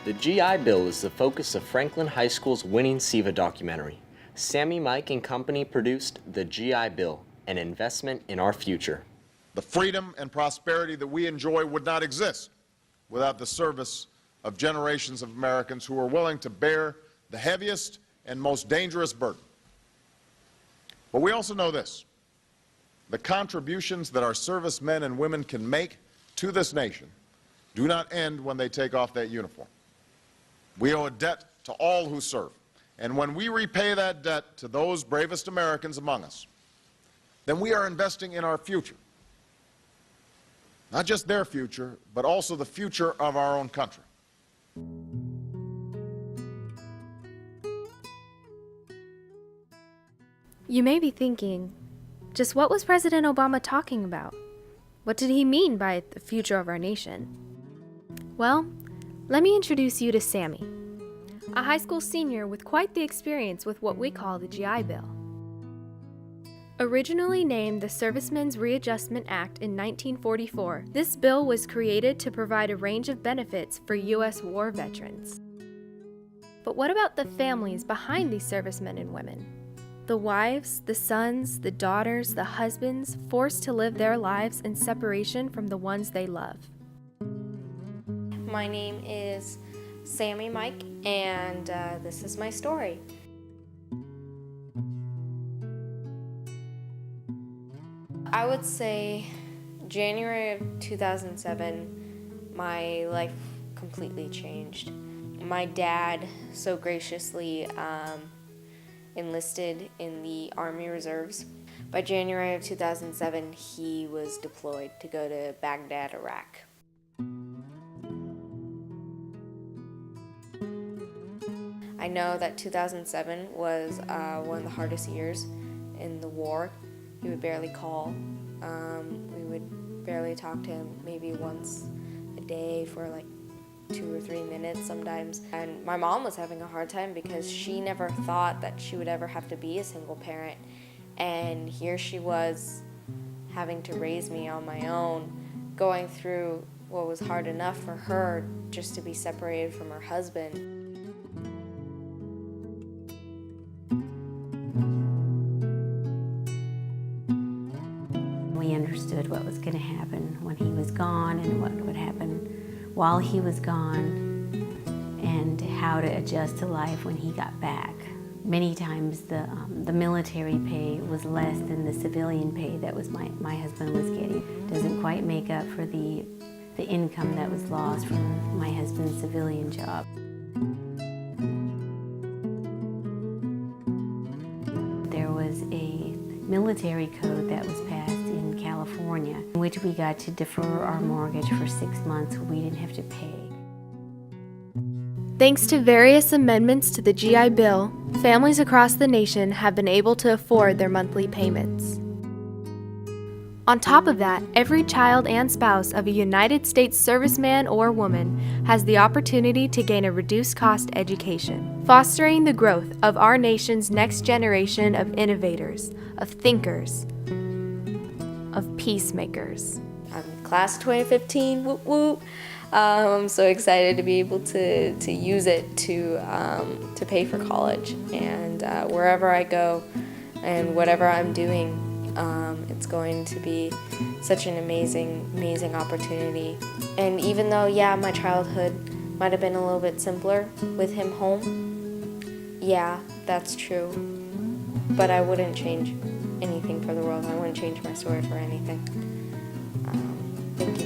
The GI Bill is the focus of Franklin High School's winning SEVA documentary. Sammi, Mike, and company produced The GI Bill, an investment in our future. The freedom and prosperity that we enjoy would not exist without the service of generations of Americans who are willing to bear the heaviest and most dangerous burden. But we also know this: the contributions that our servicemen and women can make to this nation do not end when they take off that uniform. We owe a debt to all who serve, and when we repay that debt to those bravest Americans among us, then we are investing in our future. Not just their future, but also the future of our own country. You may be thinking, just what was President Obama talking about? What did he mean by the future of our nation? Well, let me introduce you to Sammi, a high school senior with quite the experience with what we call the GI Bill. Originally named the Servicemen's Readjustment Act in 1944, this bill was created to provide a range of benefits for U.S. war veterans. But what about the families behind these servicemen and women? The wives, the sons, the daughters, the husbands forced to live their lives in separation from the ones they love. My name is Sammi Mike, and this is my story. I would say January of 2007, my life completely changed. My dad so graciously enlisted in the Army Reserves. By January of 2007, he was deployed to go to Baghdad, Iraq. I know that 2007 was one of the hardest years in the war. He would barely call. We would barely talk to him maybe once a day for like 2 or 3 minutes sometimes. And my mom was having a hard time because she never thought that she would ever have to be a single parent. And here she was having to raise me on my own, going through what was hard enough for her just to be separated from her husband. We understood what was going to happen when he was gone and what would happen while he was gone and how to adjust to life when he got back. Many times the military pay was less than the civilian pay that was my husband was getting. Doesn't quite make up for the income that was lost from my husband's civilian job. There was a military code that was passed in California, in which we got to defer our mortgage for 6 months. We didn't have to pay. Thanks to various amendments to the GI Bill, families across the nation have been able to afford their monthly payments. On top of that, every child and spouse of a United States serviceman or woman has the opportunity to gain a reduced-cost education, fostering the growth of our nation's next generation of innovators, of thinkers, of peacemakers. I'm class 2015, whoop whoop. I'm so excited to be able to use it to pay for college, and wherever I go and whatever I'm doing, it's going to be such an amazing opportunity. And even though, yeah, my childhood might have been a little bit simpler with him home, yeah, that's true, but I wouldn't change anything for the world. I wouldn't change my story for anything. Thank you.